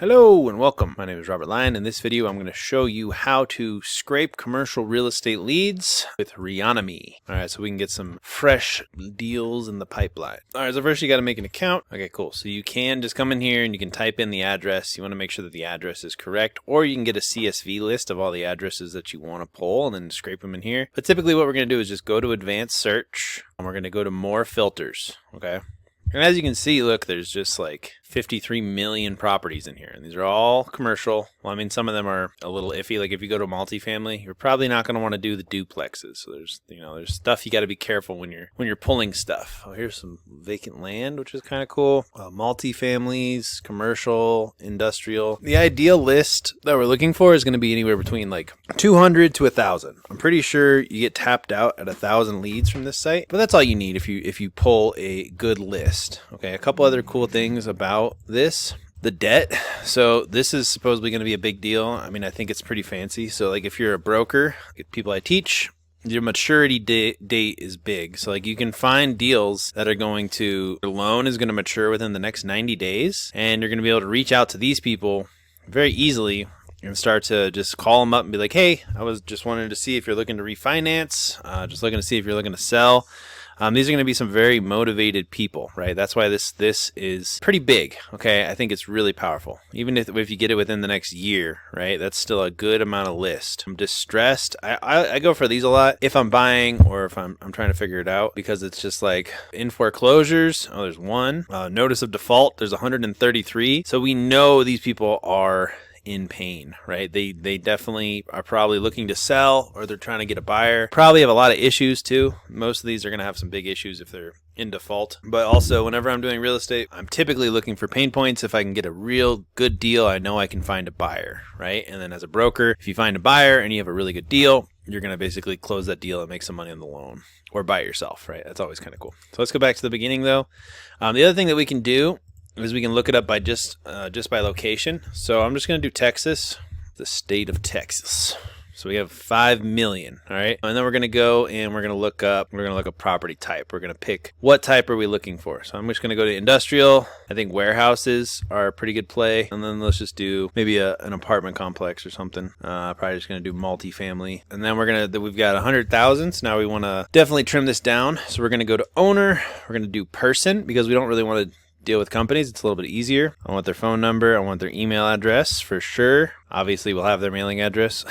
Hello and welcome. My name is Robert Lyon. In this video, I'm going to show you how to scrape commercial real estate leads with Reonomy. All right, so we can get some fresh deals in the pipeline. All right, so first you got to make an account. Okay, cool. So you can just come in here and you can type in the address. You want to make sure that the address is correct, or you can get a CSV list of all the addresses that you want to pull and then scrape them in here. But typically what we're going to do is just go to advanced search and we're going to go to more filters. Okay. And as you can see, look, there's just like 53 million properties in here. And these are all commercial. Well, I mean, some of them are a little iffy. Like if you go to multifamily, you're probably not going to want to do the duplexes. So there's stuff you got to be careful when you're pulling stuff. Oh, here's some vacant land, which is kind of cool. Multifamilies, commercial, industrial. The ideal list that we're looking for is going to be anywhere between like 200 to 1,000. I'm pretty sure you get tapped out at 1,000 leads from this site, but that's all you need if you pull a good list. Okay, a couple other cool things about this. The debt. So this is supposedly going to be a big deal. I mean, I think it's pretty fancy. So like if you're a broker, people I teach, your maturity date is big. So like you can find deals that are going to, your loan is going to mature within the next 90 days. And you're going to be able to reach out to these people very easily and start to just call them up and be like, hey, I was just wanting to see if you're looking to refinance, just looking to see if you're looking to sell. These are going to be some very motivated people, right? That's why this is pretty big, okay? I think it's really powerful. Even if you get it within the next year, right? That's still a good amount of list. I'm distressed. I go for these a lot if I'm buying or if I'm trying to figure it out, because it's just like in foreclosures. Oh, there's one. Notice of default. There's 133. So we know these people are in pain, right? They definitely are probably looking to sell, or they're trying to get a buyer. Probably have a lot of issues too. Most of these are going to have some big issues if they're in default. But also, whenever I'm doing real estate, I'm typically looking for pain points. If I can get a real good deal, I know I can find a buyer, right? And then as a broker, if you find a buyer and you have a really good deal, you're going to basically close that deal and make some money on the loan, or buy it yourself, right? That's always kind of cool. So let's go back to the beginning though. The other thing that we can do is we can look it up by just by location. So I'm just going to do Texas, the state of Texas. So we have 5 million, all right? And then we're going to go and we're going to look up property type. We're going to pick what type are we looking for. So I'm just going to go to industrial. I think warehouses are a pretty good play. And then let's just do maybe an apartment complex or something. Probably just going to do multifamily. And then we've got 100,000. So now we want to definitely trim this down. So we're going to go to owner. We're going to do person, because we don't really want to deal with companies. It's a little bit easier. I want their phone number. I want their email address for sure. Obviously, we'll have their mailing address.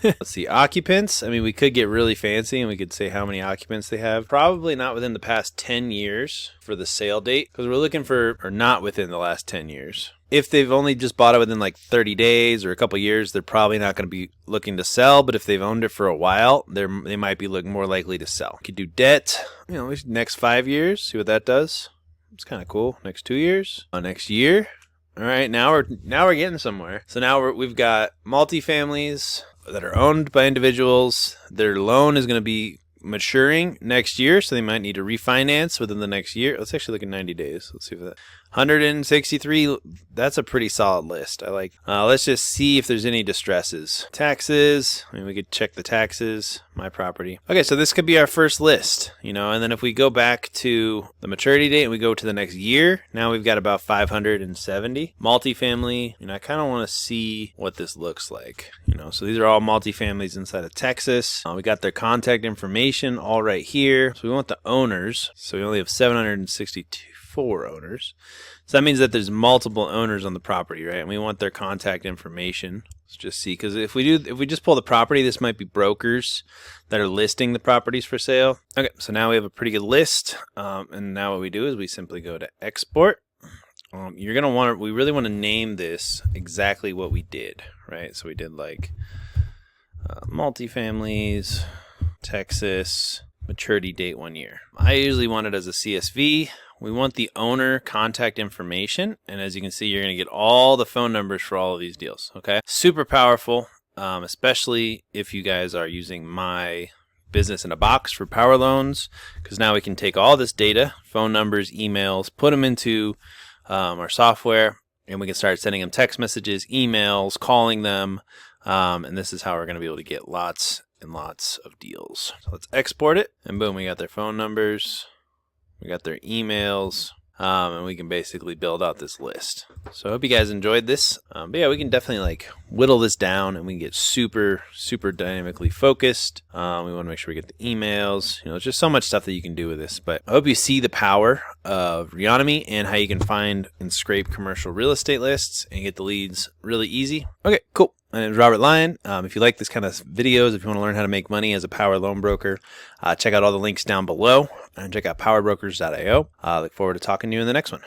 Let's see, occupants. I mean, we could get really fancy and we could say how many occupants they have. Probably not within the past 10 years for the sale date, because we're looking for, or not within the last 10 years. If they've only just bought it within like 30 days or a couple years, they're probably not going to be looking to sell. But if they've owned it for a while, they might be more likely to sell. Could do debt, next 5 years, see what that does. It's kind of cool. Next 2 years. Next year. All right, now we're getting somewhere. So now we've got multifamilies that are owned by individuals. Their loan is going to be maturing next year, so they might need to refinance within the next year. Let's actually look at 90 days. Let's see if that 163. That's a pretty solid list. I like. Let's just see if there's any distresses. Taxes. I mean, we could check the taxes. My property. Okay, so this could be our first list, and then if we go back to the maturity date and we go to the next year, now we've got about 570. Multifamily. I kind of want to see what this looks like. So these are all multifamilies inside of Texas. We got their contact information all right here. So we want the owners. So we only have 764 owners. So that means that there's multiple owners on the property, right? And we want their contact information. Let's just see, because if we just pull the property, this might be brokers that are listing the properties for sale. Okay, so now we have a pretty good list. And now what we do is we simply go to export. We really want to name this exactly what we did, right? So we did like multifamilies, Texas, maturity date 1 year. I usually want it as a CSV. We want the owner contact information. And as you can see, you're going to get all the phone numbers for all of these deals. Okay. Super powerful, especially if you guys are using my business in a box for power loans, because now we can take all this data, phone numbers, emails, put them into our software, and we can start sending them text messages, emails, calling them. And this is how we're going to be able to get lots and lots of deals. So let's export it, and boom, we got their phone numbers. We got their emails. and we can basically build out this list. So I hope you guys enjoyed this. But yeah, we can definitely like whittle this down, and we can get super dynamically focused. We want to make sure we get the emails. You know, there's just so much stuff that you can do with this. But I hope you see the power of Reonomy and how you can find and scrape commercial real estate lists and get the leads really easy. Okay, cool. My name is Robert Lyon. If you like this kind of videos, if you want to learn how to make money as a power loan broker, check out all the links down below and check out powerbrokers.io. Look forward to talking to you in the next one.